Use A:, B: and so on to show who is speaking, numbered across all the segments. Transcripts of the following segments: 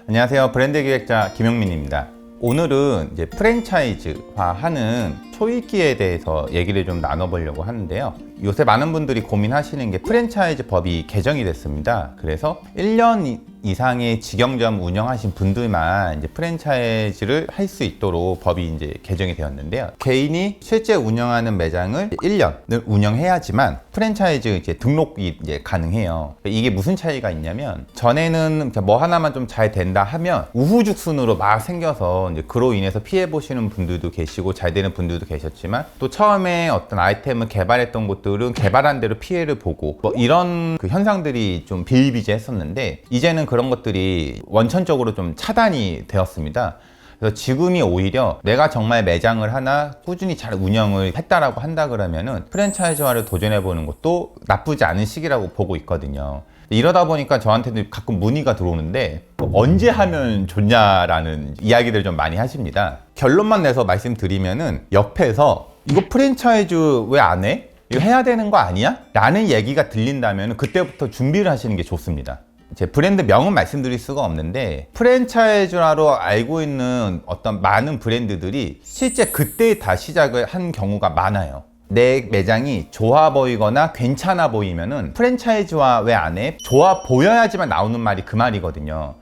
A: 안녕하세요. 브랜드 기획자 김용민입니다. 오늘은 이제 프랜차이즈화하는 초읽기에 대해서 얘기를 좀 나눠보려고 하는데요. 요새 많은 분들이 고민하시는 게 프랜차이즈 법이 개정이 됐습니다. 그래서 1년 이상의 직영점 운영하신 분들만 이제 프랜차이즈를 할 수 있도록 법이 이제 개정이 되었는데요. 개인이 실제 운영하는 매장을 1년을 운영해야지만 프랜차이즈 이제 등록이 이제 가능해요. 이게 무슨 차이가 있냐면, 전에는 뭐 하나만 좀 잘 된다 하면 우후죽순으로 막 생겨서 이제 그로 인해서 피해 보시는 분들도 계시고 잘 되는 분들도 계셨지만, 또 처음에 어떤 아이템을 개발했던 곳들은 개발한 대로 피해를 보고 뭐 이런 그 현상들이 좀 비일비재했었는데, 이제는 그런 것들이 원천적으로 좀 차단이 되었습니다. 그래서 지금이 오히려 내가 정말 매장을 하나 꾸준히 잘 운영을 했다라고 한다 그러면은 프랜차이즈화를 도전해 보는 것도 나쁘지 않은 시기라고 보고 있거든요. 이러다 보니까 저한테도 가끔 문의가 들어오는데, 언제 하면 좋냐라는 이야기들 좀 많이 하십니다. 결론만 내서 말씀드리면은, 옆에서 이거 프랜차이즈 왜 안 해? 이거 해야 되는 거 아니야? 라는 얘기가 들린다면 그때부터 준비를 하시는 게 좋습니다. 제 브랜드 명은 말씀드릴 수가 없는데, 프랜차이즈화로 알고 있는 어떤 많은 브랜드들이 실제 그때 다 시작을 한 경우가 많아요. 내 매장이 좋아 보이거나 괜찮아 보이면은 프랜차이즈화 왜 안 해? 좋아 보여야지만 나오는 말이 그 말이거든요.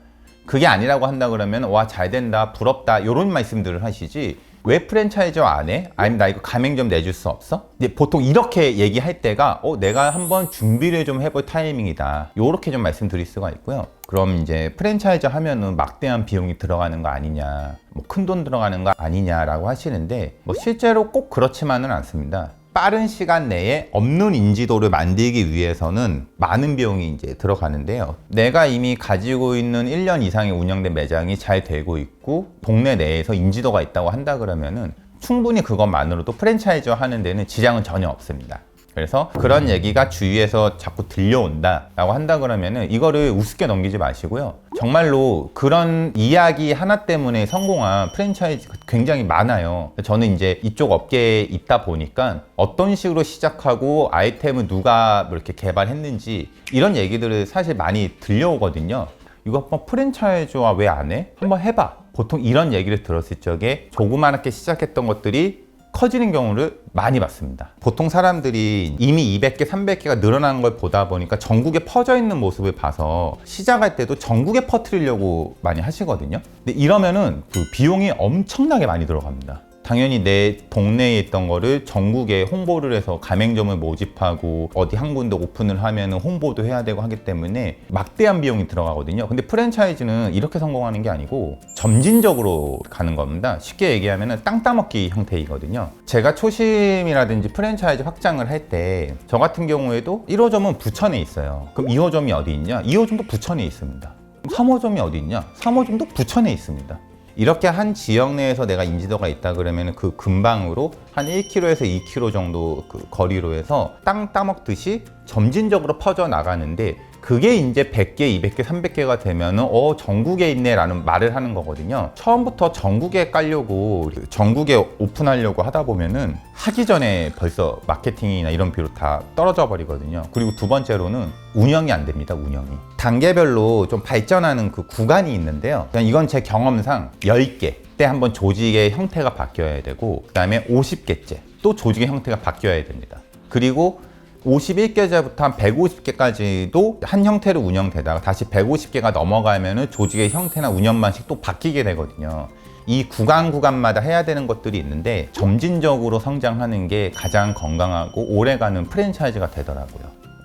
A: 그게 아니라고 한다 그러면 와, 잘 된다, 부럽다, 이런 말씀들을 하시지, 왜 프랜차이즈화 안 해? 아니면 나 이거 가맹점 내줄 수 없어? 근데 보통 이렇게 얘기할 때가 내가 한번 준비를 좀 해볼 타이밍이다, 요렇게 좀 말씀드릴 수가 있고요. 그럼 이제 프랜차이즈 하면은 막대한 비용이 들어가는 거 아니냐, 뭐 큰 돈 들어가는 거 아니냐라고 하시는데, 뭐 실제로 꼭 그렇지만은 않습니다. 빠른 시간 내에 없는 인지도를 만들기 위해서는 많은 비용이 이제 들어가는데요. 내가 이미 가지고 있는 1년 이상의 운영된 매장이 잘 되고 있고 동네 내에서 인지도가 있다고 한다 그러면은 충분히 그것만으로도 프랜차이즈 하는 데는 지장은 전혀 없습니다. 그래서 그런 얘기가 주위에서 자꾸 들려온다 라고 한다 그러면은 이거를 우습게 넘기지 마시고요. 정말로 그런 이야기 하나 때문에 성공한 프랜차이즈가 굉장히 많아요. 저는 이제 이쪽 업계에 있다 보니까 어떤 식으로 시작하고 아이템을 누가 이렇게 개발했는지 이런 얘기들을 사실 많이 들려오거든요. 이거 한번 프랜차이즈화 왜 안 해? 한번 해봐. 보통 이런 얘기를 들었을 적에 조그맣게 시작했던 것들이 커지는 경우를 많이 봤습니다. 보통 사람들이 이미 200개, 300개가 늘어나는 걸 보다 보니까 전국에 퍼져 있는 모습을 봐서 시작할 때도 전국에 퍼뜨리려고 많이 하시거든요. 근데 이러면은 그 비용이 엄청나게 많이 들어갑니다. 당연히 내 동네에 있던 거를 전국에 홍보를 해서 가맹점을 모집하고 어디 한 군데 오픈을 하면 홍보도 해야 되고 하기 때문에 막대한 비용이 들어가거든요. 근데 프랜차이즈는 이렇게 성공하는 게 아니고 점진적으로 가는 겁니다. 쉽게 얘기하면 땅 따먹기 형태이거든요. 제가 초심이라든지 프랜차이즈 확장을 할 때 저 같은 경우에도 1호점은 부천에 있어요. 그럼 2호점이 어디 있냐? 2호점도 부천에 있습니다. 3호점이 어디 있냐? 3호점도 부천에 있습니다. 이렇게 한 지역 내에서 내가 인지도가 있다 그러면 그 근방으로 한 1km에서 2km 정도 그 거리로 해서 땅 따먹듯이 점진적으로 퍼져 나가는데, 그게 이제 100개, 200개, 300개가 되면은 전국에 있네 라는 말을 하는 거거든요. 처음부터 전국에 깔려고, 전국에 오픈하려고 하다 보면은 하기 전에 벌써 마케팅이나 이런 비로 다 떨어져 버리거든요. 그리고 두 번째로는 운영이 안 됩니다. 운영이 단계별로 좀 발전하는 그 구간이 있는데요. 이건 제 경험상 10개 때 한번 조직의 형태가 바뀌어야 되고, 그 다음에 50개째 또 조직의 형태가 바뀌어야 됩니다. 그리고 51개제부터 한 150개까지도 한 형태로 운영되다가 다시 150개가 넘어가면은 조직의 형태나 운영 방식 또 바뀌게 되거든요. 이 구간마다 해야 되는 것들이 있는데, 점진적으로 성장하는 게 가장 건강하고 오래가는 프랜차이즈가 되더라고요.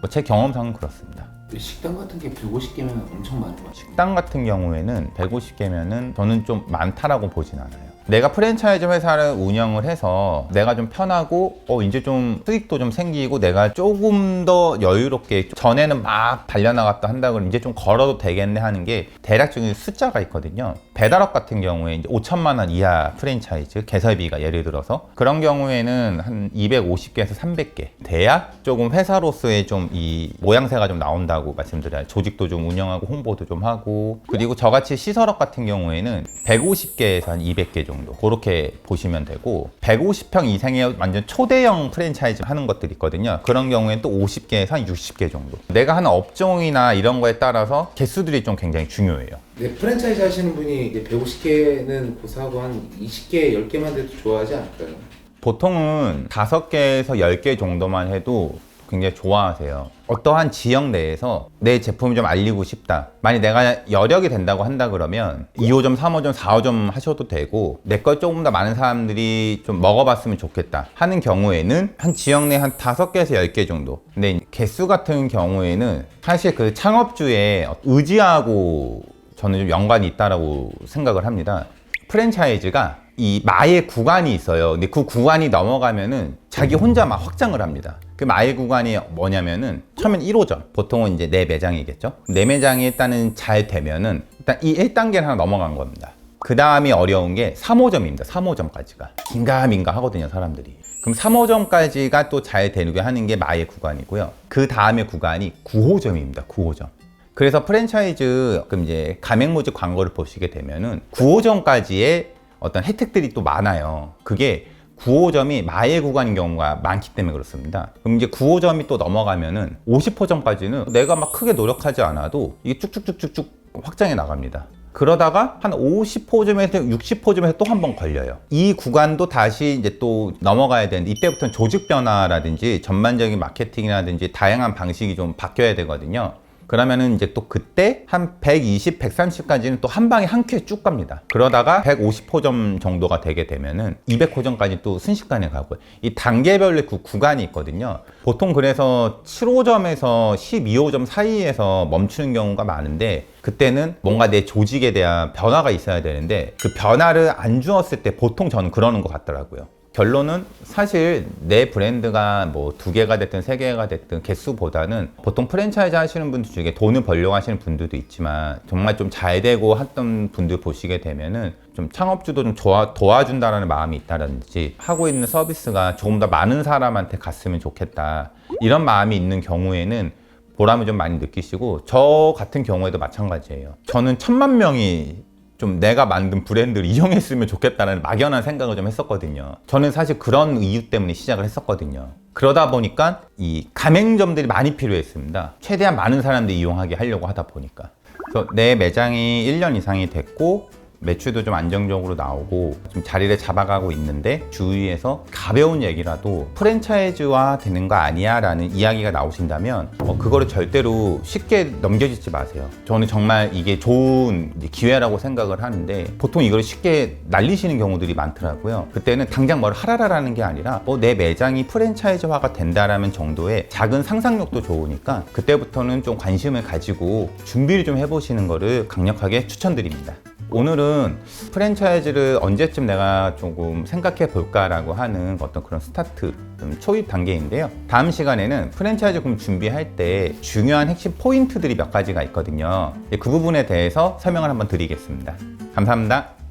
A: 제 경험상은 그렇습니다.
B: 식당 같은 게 150개면 엄청 많은 거 같아요.
A: 식당 같은 경우에는 150개면은 저는 좀 많다라고 보진 않아요. 내가 프랜차이즈 회사를 운영을 해서 내가 좀 편하고 이제 좀 수익도 좀 생기고 내가 조금 더 여유롭게, 전에는 막 달려나갔다 한다 그러면 이제 좀 걸어도 되겠네 하는 게 대략적인 숫자가 있거든요. 배달업 같은 경우에 이제 5천만 원 이하 프랜차이즈, 개설비가 예를 들어서 그런 경우에는 한 250개에서 300개 돼야 조금 회사로서의 좀 이 모양새가 좀 나온다고 말씀드려요. 조직도 좀 운영하고 홍보도 좀 하고. 그리고 저같이 시설업 같은 경우에는 150개에서 한 200개 정도 정도 그렇게 보시면 되고 150평 이상의 완전 초대형 프랜차이즈 하는 것들이 있거든요. 그런 경우에는 또 50개에서 한 60개 정도. 내가 하는 업종이나 이런 거에 따라서 개수들이 좀 굉장히 중요해요.
B: 네, 프랜차이즈 하시는 분이 이제 150개는 고사하고 한 20개, 10개만 돼도 좋아하지 않을까요?
A: 보통은 5개에서 10개 정도만 해도 굉장히 좋아하세요. 어떠한 지역 내에서 내 제품을 좀 알리고 싶다. 만약 내가 여력이 된다고 한다 그러면 2호점, 3호점, 4호점 하셔도 되고 내 걸 조금 더 많은 사람들이 좀 먹어봤으면 좋겠다 하는 경우에는 한 지역 내 한 5개에서 10개 정도. 근데 개수 같은 경우에는 사실 그 창업주의 의지하고 저는 좀 연관이 있다라고 생각을 합니다. 프랜차이즈가 이 마의 구간이 있어요. 근데 그 구간이 넘어가면은 자기 혼자 막 확장을 합니다. 그 마의 구간이 뭐냐면은 처음엔 1호점, 보통은 이제 내 매장이겠죠. 내 매장이 일단은 잘 되면은 일단 이 1단계를 하나 넘어간 겁니다. 그 다음이 어려운 게 3호점입니다. 3호점까지가 긴가민가 하거든요, 사람들이. 그럼 3호점까지가 또 잘 되게 하는 게 마의 구간이고요. 그 다음에 구간이 9호점입니다. 9호점. 그래서 프랜차이즈 그럼 이제 가맹모집 광고를 보시게 되면은 9호점까지의 어떤 혜택들이 또 많아요. 그게 9호점이 마의 구간인 경우가 많기 때문에 그렇습니다. 그럼 이제 9호점이 또 넘어가면은 50호점까지는 내가 막 크게 노력하지 않아도 이게 쭉쭉쭉쭉쭉 확장해 나갑니다. 그러다가 한 50호점에서 60호점에서 또 한 번 걸려요. 이 구간도 다시 이제 또 넘어가야 되는데 이때부터는 조직 변화라든지 전반적인 마케팅이라든지 다양한 방식이 좀 바뀌어야 되거든요. 그러면은 이제 또 그때 한 120, 130까지는 또 한 방에 한 큐에 쭉 갑니다. 그러다가 150호점 정도가 되게 되면은 200호점까지 또 순식간에 가고요. 이 단계별로 그 구간이 있거든요. 보통 그래서 7호점에서 12호점 사이에서 멈추는 경우가 많은데 그때는 뭔가 내 조직에 대한 변화가 있어야 되는데 그 변화를 안 주었을 때 보통 저는 그러는 것 같더라고요. 결론은 사실 내 브랜드가 뭐 2개가 됐든 3개가 됐든 개수보다는 보통 프랜차이즈 하시는 분들 중에 돈을 벌려고 하시는 분들도 있지만 정말 좀 잘 되고 했던 분들 보시게 되면은 좀 창업주도 좀 도와준다라는 마음이 있다든지 하고 있는 서비스가 조금 더 많은 사람한테 갔으면 좋겠다 이런 마음이 있는 경우에는 보람을 좀 많이 느끼시고 저 같은 경우에도 마찬가지예요. 저는 1000만 명이 좀 내가 만든 브랜드를 이용했으면 좋겠다는 막연한 생각을 좀 했었거든요. 저는 사실 그런 이유 때문에 시작을 했었거든요. 그러다 보니까 이 가맹점들이 많이 필요했습니다. 최대한 많은 사람들이 이용하게 하려고 하다 보니까. 그래서 내 매장이 1년 이상이 됐고 매출도 좀 안정적으로 나오고 좀 자리를 잡아가고 있는데 주위에서 가벼운 얘기라도 프랜차이즈화 되는 거 아니야 라는 이야기가 나오신다면 그거를 절대로 쉽게 넘겨주지 마세요. 저는 정말 이게 좋은 기회라고 생각을 하는데 보통 이걸 쉽게 날리시는 경우들이 많더라고요. 그때는 당장 뭘 하라라는 게 아니라 내 매장이 프랜차이즈화가 된다라는 정도의 작은 상상력도 좋으니까 그때부터는 좀 관심을 가지고 준비를 좀 해보시는 거를 강력하게 추천드립니다. 오늘은 프랜차이즈를 언제쯤 내가 조금 생각해 볼까라고 하는 어떤 그런 스타트, 좀 초입 단계인데요. 다음 시간에는 프랜차이즈 준비할 때 중요한 핵심 포인트들이 몇 가지가 있거든요. 그 부분에 대해서 설명을 한번 드리겠습니다. 감사합니다.